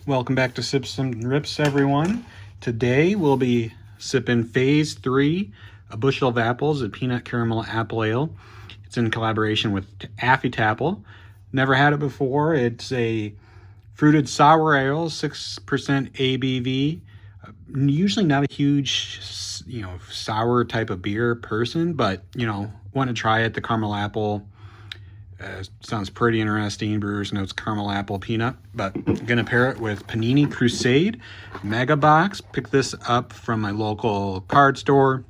Welcome back to Sips and Rips, everyone. Today we'll be sipping Phase 3, A Bushel of Apples, a peanut caramel apple ale. It's in collaboration with Affy Tapple. Never had it before. It's a fruited sour ale, 6% ABV. Usually not a huge, sour type of beer person, but, want to try it. The caramel apple sounds pretty interesting. Brewer's notes caramel apple peanut, but I'm gonna pair it with Panini Crusade Mega Box. Pick this up from my local card store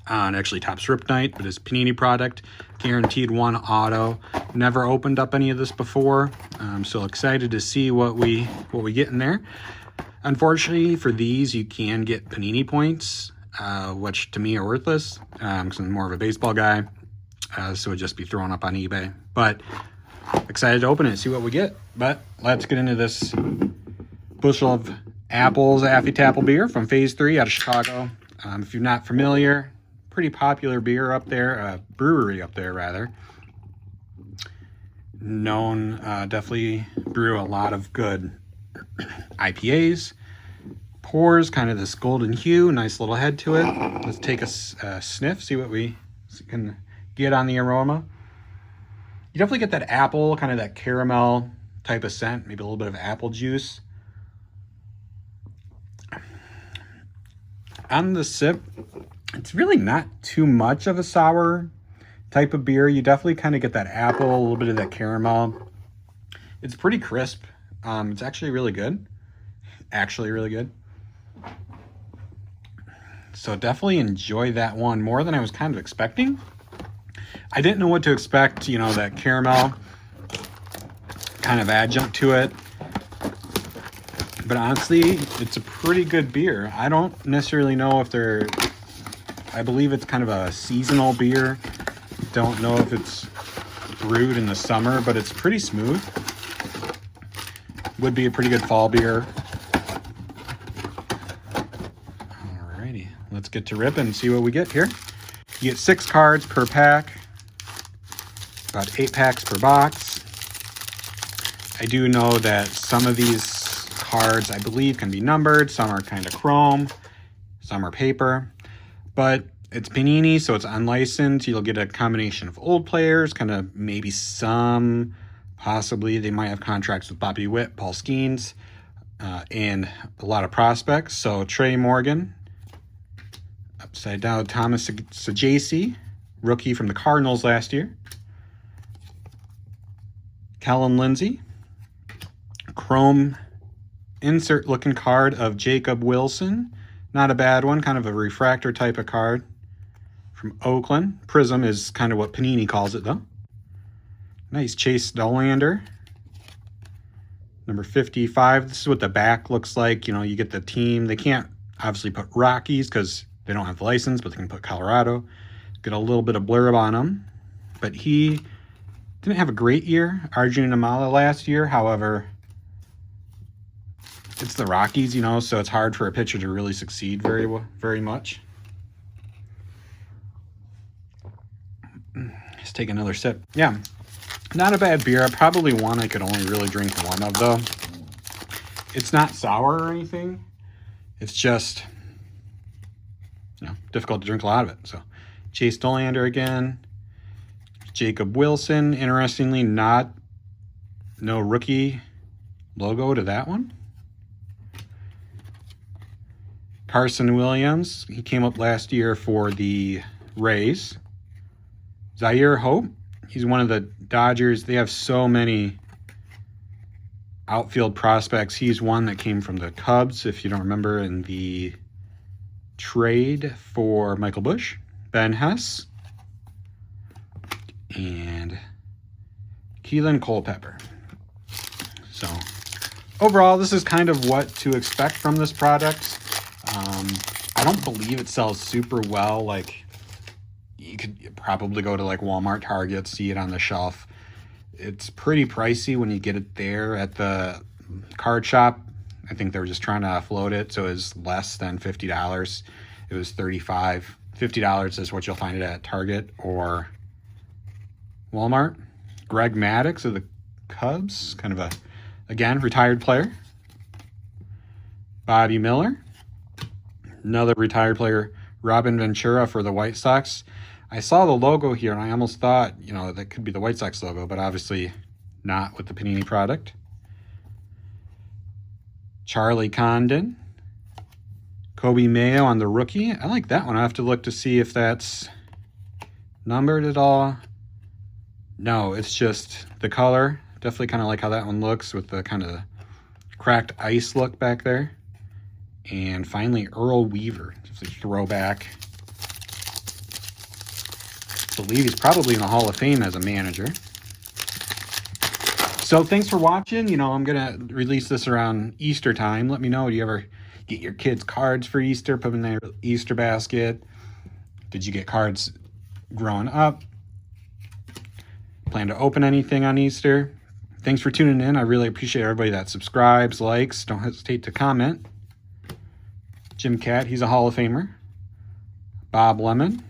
on actually Topps Rip Night, but it's Panini product, guaranteed one auto. Never opened up any of this before. I'm so excited to see what we get in there. Unfortunately for these, you can get Panini points, which to me are worthless because I'm more of a baseball guy. So it'd just be thrown up on eBay. But excited to open it and see what we get. But let's get into this Bushel of Apples Affy Tapple beer from Phase 3 out of Chicago. If you're not familiar, pretty popular beer up there, brewery up there rather. Known, definitely brew a lot of good IPAs. Pours kind of this golden hue, nice little head to it. Let's take a sniff, see what we can get on the aroma. You definitely get that apple, kind of that caramel type of scent, maybe a little bit of apple juice. On the sip, it's really not too much of a sour type of beer. You definitely kind of get that apple, a little bit of that caramel. It's pretty crisp. It's actually really good. So definitely enjoy that one more than I was kind of expecting. I didn't know what to expect, that caramel kind of adjunct to it. But honestly, it's a pretty good beer. I don't necessarily know if I believe it's kind of a seasonal beer. Don't know if it's brewed in the summer, but it's pretty smooth. Would be a pretty good fall beer. Alrighty, let's get to rip and see what we get here. You get 6 cards per pack. About 8 packs per box. I do know that some of these cards, I believe, can be numbered. Some are kind of chrome. Some are paper. But it's Panini, so it's unlicensed. You'll get a combination of old players, kind of maybe some, possibly. They might have contracts with Bobby Witt, Paul Skeens, and a lot of prospects. So Trey Morgan. Upside down, Thomas Sajaci, rookie from the Cardinals last year. Kellen Lindsay, chrome insert looking card of Jacob Wilson. Not a bad one, kind of a refractor type of card from Oakland. Prism is kind of what Panini calls it though. Nice Chase Dollander. Number 55, this is what the back looks like. You get the team. They can't obviously put Rockies because they don't have the license, but they can put Colorado. Get a little bit of blurb on him. But he didn't have a great year. Arjun Amala last year, however, it's the Rockies, so it's hard for a pitcher to really succeed very much. Let's take another sip. Yeah, not a bad beer. Probably one I could only really drink one of, though. It's not sour or anything. It's just, difficult to drink a lot of it. So, Chase Dollander again. Jacob Wilson, interestingly, no rookie logo to that one. Carson Williams, he came up last year for the Rays. Zaire Hope, he's one of the Dodgers. They have so many outfield prospects. He's one that came from the Cubs, if you don't remember, in the trade for Michael Busch. Ben Hess. And Keelan Culpepper. So overall, this is kind of what to expect from this product. I don't believe it sells super well. Like, you could probably go to like Walmart, Target, see it on the shelf. It's pretty pricey when you get it there at the card shop. I think they were just trying to float it, so it was less than $50. It was $35. $50 is what you'll find it at Target or Walmart. Greg Maddux of the Cubs, kind of a, again, retired player. Bobby Miller. Another retired player, Robin Ventura for the White Sox. I saw the logo here and I almost thought, you know, that could be the White Sox logo, but obviously not with the Panini product. Charlie Condon. Kobe Mayo on the rookie. I like that one. I have to look to see if that's numbered at all. No, it's just the color. Definitely kind of like how that one looks with the kind of cracked ice look back there. And finally, Earl Weaver. Just a throwback. I believe he's probably in the Hall of Fame as a manager. So thanks for watching. You know, I'm going to release this around Easter time. Let me know, do you ever get your kids cards for Easter, put them in their Easter basket? Did you get cards growing up? Plan to open anything on Easter? Thanks for tuning in. I really appreciate everybody that subscribes, likes. Don't hesitate to comment. Jim Cat, he's a Hall of Famer. Bob Lemon.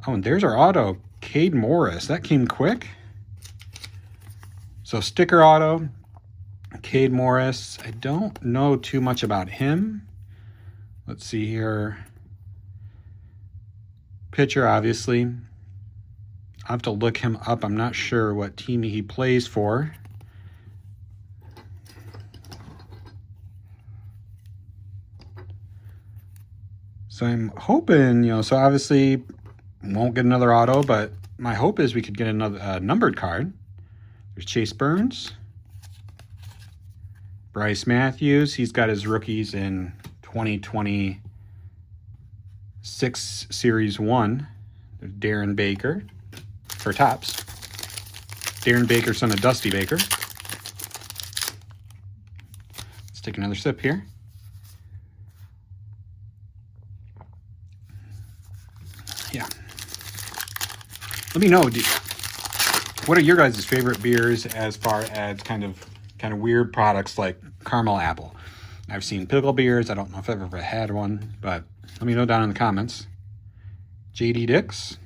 Oh, and there's our auto, Cade Morris. That came quick. So sticker auto, Cade Morris. I don't know too much about him. Let's see here. Pitcher, obviously. I'll have to look him up. I'm not sure what team he plays for. So I'm hoping, you know, so obviously won't get another auto, but my hope is we could get another numbered card. There's Chase Burns. Bryce Matthews. He's got his rookies in 2026 Series 1. There's Darren Baker for Topps. Darren Baker, son of Dusty Baker. Let's take another sip here. Yeah. Let me know, what are your guys' favorite beers as far as kind of weird products like caramel apple? I've seen pickle beers. I don't know if I've ever had one, but let me know down in the comments. JD Dix.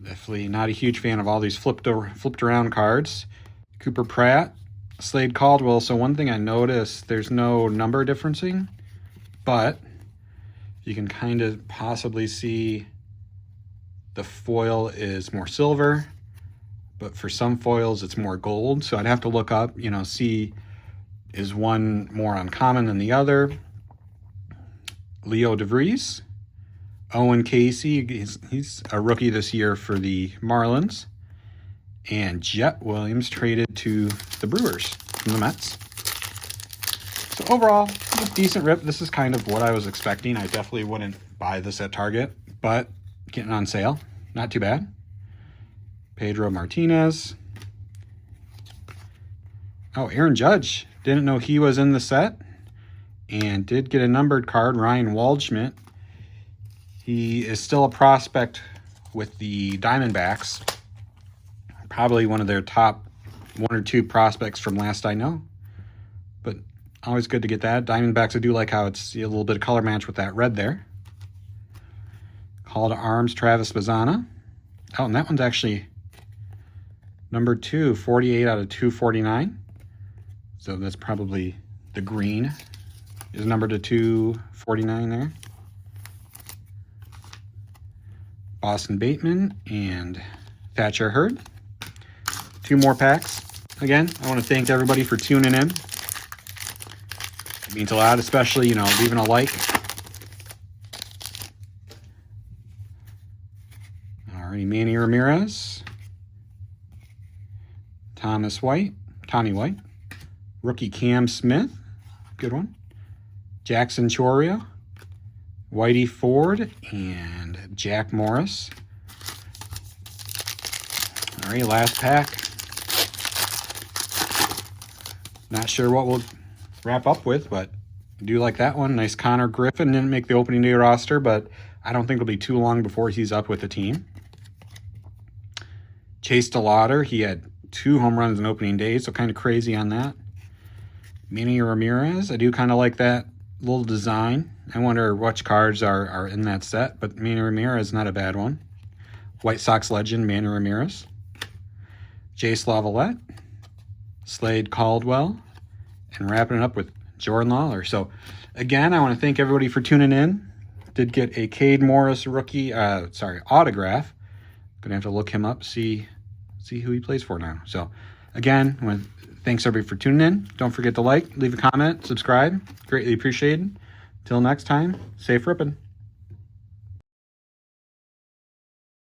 Definitely not a huge fan of all these flipped around cards. Cooper Pratt. Slade Caldwell. So one thing I noticed, there's no number differencing, but you can kind of possibly see the foil is more silver, but for some foils it's more gold. So I'd have to look up, you know, see is one more uncommon than the other. Leo DeVries. Owen Casey, he's a rookie this year for the Marlins. And Jet Williams traded to the Brewers from the Mets. So overall, a decent rip. This is kind of what I was expecting. I definitely wouldn't buy this at Target, but getting on sale, not too bad. Pedro Martinez. Oh, Aaron Judge. Didn't know he was in the set. And did get a numbered card, Ryan Waldschmidt. He is still a prospect with the Diamondbacks. Probably one of their top 1 or 2 prospects from last I know. But always good to get that. Diamondbacks, I do like how it's a little bit of color match with that red there. Call to Arms, Travis Bazzana. Oh, and that one's actually number 2, 48 out of 249. So that's probably the green is numbered to 249 there. Boston Bateman and Thatcher Hurd. 2 more packs. Again, I want to thank everybody for tuning in. It means a lot, especially, you know, leaving a like. Alrighty, Manny Ramirez. Tommy White. Rookie Cam Smith. Good one. Jackson Choria. Whitey Ford and Jack Morris. All right, last pack. Not sure what we'll wrap up with, but I do like that one. Nice Connor Griffin. Didn't make the opening day roster, but I don't think it'll be too long before he's up with the team. Chase DeLauder, he had 2 home runs in opening day, so kind of crazy on that. Manny Ramirez, I do kind of like that little design. I wonder which cards are in that set, but Manny Ramirez is not a bad one. White Sox legend, Manny Ramirez. Jace Lavalette, Slade Caldwell, and wrapping it up with Jordan Lawler. So again, I want to thank everybody for tuning in. Did get a Cade Morris rookie, autograph. Gonna have to look him up, see who he plays for now. So again, thanks everybody for tuning in. Don't forget to like, leave a comment, subscribe. Greatly appreciated. Till next time, safe ripping.